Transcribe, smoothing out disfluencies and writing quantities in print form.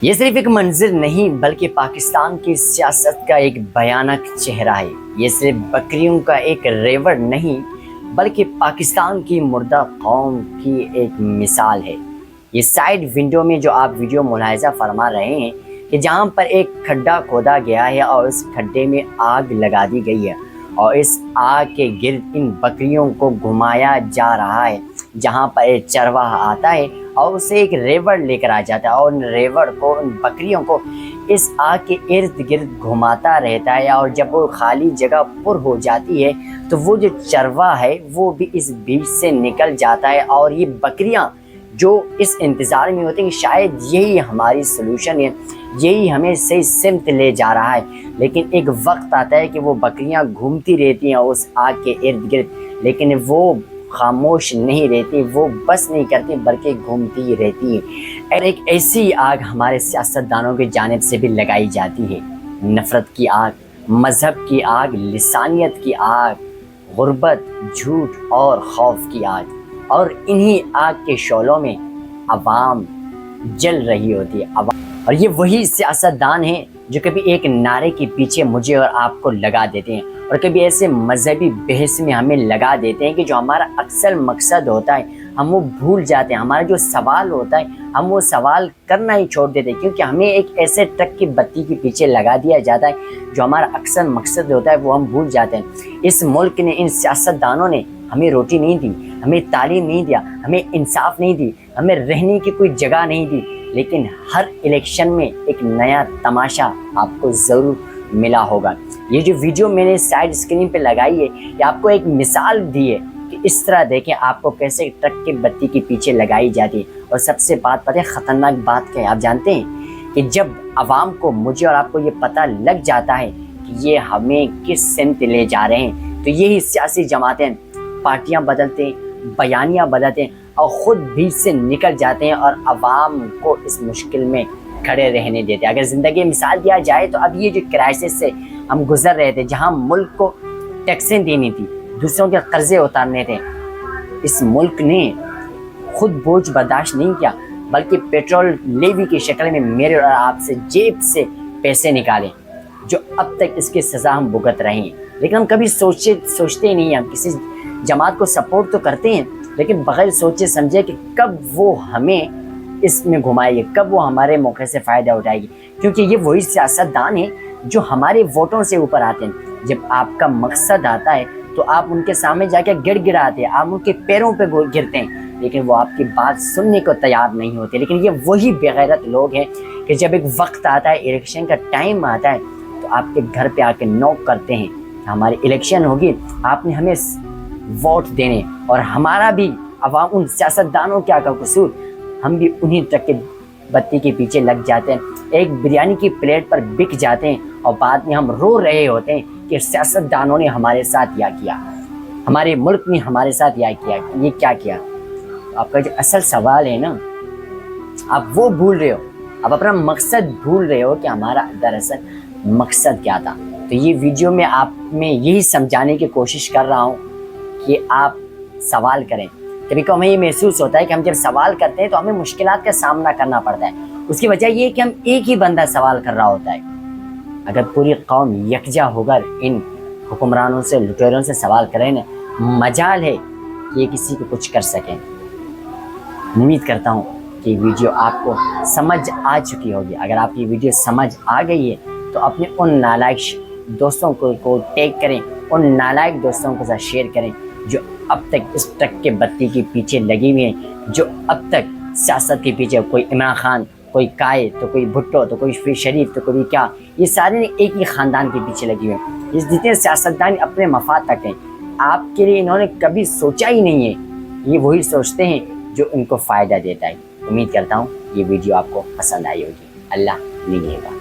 یہ صرف ایک منظر نہیں بلکہ پاکستان کی سیاست کا ایک بھیانک چہرہ ہے۔ یہ صرف بکریوں کا ایک ریوڑ نہیں بلکہ پاکستان کی مردہ قوم کی ایک مثال ہے۔ یہ سائیڈ ونڈو میں جو آپ ویڈیو ملاحظہ فرما رہے ہیں کہ جہاں پر ایک کھڈا کھودا گیا ہے اور اس کھڈے میں آگ لگا دی گئی ہے اور اس آگ کے گرد ان بکریوں کو گھمایا جا رہا ہے، جہاں پر ایک چرواہا آتا ہے اور اسے ایک ریوڑ لے کر آ جاتا ہے اور ان ریوڑ کو، ان بکریوں کو اس آگ کے ارد گرد گھماتا رہتا ہے، اور جب وہ خالی جگہ پر ہو جاتی ہے تو وہ جو چرواہا ہے وہ بھی اس بیچ سے نکل جاتا ہے، اور یہ بکریاں جو اس انتظار میں ہوتی ہیں کہ شاید یہی ہماری سلوشن ہے، یہی ہمیں صحیح سمت لے جا رہا ہے، لیکن ایک وقت آتا ہے کہ وہ بکریاں گھومتی رہتی ہیں اس آگ کے ارد گرد، لیکن وہ خاموش نہیں رہتی، وہ بس نہیں کرتی بلکہ گھومتی رہتی ہیں۔ اور ایک ایسی آگ ہمارے سیاستدانوں کی جانب سے بھی لگائی جاتی ہے، نفرت کی آگ، مذہب کی آگ، لسانیت کی آگ، غربت، جھوٹ اور خوف کی آگ، اور انہی آگ کے شعلوں میں عوام جل رہی ہوتی ہے۔ اور یہ وہی سیاستدان ہیں جو کبھی ایک نعرے کے پیچھے مجھے اور آپ کو لگا دیتے ہیں، اور کبھی ایسے مذہبی بحث میں ہمیں لگا دیتے ہیں کہ جو ہمارا اکثر مقصد ہوتا ہے ہم وہ بھول جاتے ہیں، ہمارا جو سوال ہوتا ہے ہم وہ سوال کرنا ہی چھوڑ دیتے ہیں، کیونکہ ہمیں ایک ایسے ٹرک کی بتی کے پیچھے لگا دیا جاتا ہے جو ہمارا اکثر مقصد ہوتا ہے وہ ہم بھول جاتے ہیں۔ اس ملک نے، ان سیاستدانوں نے ہمیں روٹی نہیں دی، ہمیں تعلیم نہیں دیا، ہمیں انصاف نہیں دی، ہمیں رہنے کی کوئی جگہ نہیں دی، لیکن ہر الیکشن میں ایک نیا تماشا آپ کو ضرور ملا ہوگا۔ یہ جو ویڈیو میں نے سائیڈ اسکرین پہ لگائی ہے یہ آپ کو ایک مثال دی ہے کہ اس طرح دیکھیں آپ کو کیسے ٹرک کی بتی کے پیچھے لگائی جاتی ہے۔ اور سب سے بات پتہ ہے خطرناک بات کیا ہے آپ جانتے ہیں؟ کہ جب عوام کو، مجھے اور آپ کو یہ پتہ لگ جاتا ہے کہ یہ ہمیں کس سمت لے جا رہے ہیں، تو یہی سیاسی جماعتیں پارٹیاں بدلتے ہیں، بیانیاں بدلتے ہیں اور خود بیچ سے نکل جاتے ہیں اور عوام کو اس مشکل میں کھڑے رہنے دیتے ہیں۔ اگر زندگی مثال دیا جائے تو اب یہ جو کرائسس سے ہم گزر رہے تھے، جہاں ملک کو ٹیکسیں دینی تھی، دوسروں کے قرضے اتارنے تھے، اس ملک نے خود بوجھ برداشت نہیں کیا بلکہ پیٹرول لیوی کی شکل میں میرے اور آپ سے جیب سے پیسے نکالے، جو اب تک اس کی سزا ہم بھگت رہے ہیں۔ لیکن ہم کبھی سوچتے ہی نہیں ہیں، ہم کسی جماعت کو سپورٹ تو کرتے ہیں لیکن بغیر سوچے سمجھے کہ کب وہ ہمیں اس میں گھمائے گی، کب وہ ہمارے موقع سے فائدہ اٹھائے گی، کیونکہ یہ وہی سیاستدان ہیں جو ہمارے ووٹوں سے اوپر آتے ہیں۔ جب آپ کا مقصد آتا ہے تو آپ ان کے سامنے جا کے گڑ گڑاتے ہیں، آپ ان کے پیروں پہ گرتے ہیں، لیکن وہ آپ کی بات سننے کو تیار نہیں ہوتے۔ لیکن یہ وہی بے غیرت لوگ ہیں کہ جب ایک وقت آتا ہے، الیکشن کا ٹائم آتا ہے، تو آپ کے گھر پہ آ کے نوک کرتے ہیں کہ ہماری الیکشن ہوگی، آپ نے ہمیں ووٹ دینے، اور ہمارا بھی عوام ان سیاستدانوں کیا کا قصور، ہم بھی انہی ٹرک کے بتی کے پیچھے لگ جاتے ہیں، ایک بریانی کی پلیٹ پر بک جاتے ہیں، اور بعد میں ہم رو رہے ہوتے ہیں کہ سیاستدانوں نے ہمارے ساتھ یہ کیا، ہمارے ملک نے ہمارے ساتھ یہ کیا، یہ کیا کیا۔ آپ کا جو اصل سوال ہے نا، آپ وہ بھول رہے ہو، آپ اپنا مقصد بھول رہے ہو کہ ہمارا دراصل مقصد کیا تھا۔ تو یہ ویڈیو میں آپ میں یہی سمجھانے کی کوشش کر رہا ہوں کہ آپ سوال کریں۔ کبھی کبھی ہمیں یہ محسوس ہوتا ہے کہ ہم جب سوال کرتے ہیں تو ہمیں مشکلات کا سامنا کرنا پڑتا ہے، اس کی وجہ یہ ہے کہ ہم ایک ہی بندہ سوال کر رہا ہوتا ہے۔ اگر پوری قوم یکجا ہو کر ان حکمرانوں سے، لٹیروں سے سوال کریں نا، مجال ہے کہ یہ کسی کو کچھ کر سکیں۔ امید کرتا ہوں کہ ویڈیو آپ کو سمجھ آ چکی ہوگی۔ اگر آپ کی ویڈیو سمجھ آ گئی ہے تو اپنے ان نالائق دوستوں کو ٹیگ کریں، ان نالائق دوستوں کے ساتھ شیئر کریں جو اب تک اس ٹرک کے بتی کے پیچھے لگی ہوئی ہیں، جو اب تک سیاست کے پیچھے، کوئی عمران خان، کوئی قائد، تو کوئی بھٹو، تو کوئی شریف، تو کوئی کیا، یہ سارے ایک ہی خاندان کے پیچھے لگی ہوئے ہیں۔ یہ جتنے سیاستدان اپنے مفاد تک ہیں، آپ کے لیے انہوں نے کبھی سوچا ہی نہیں ہے، یہ وہی سوچتے ہیں جو ان کو فائدہ دیتا ہے۔ امید کرتا ہوں یہ ویڈیو آپ کو پسند آئی ہوگی۔ اللہ نگہبان۔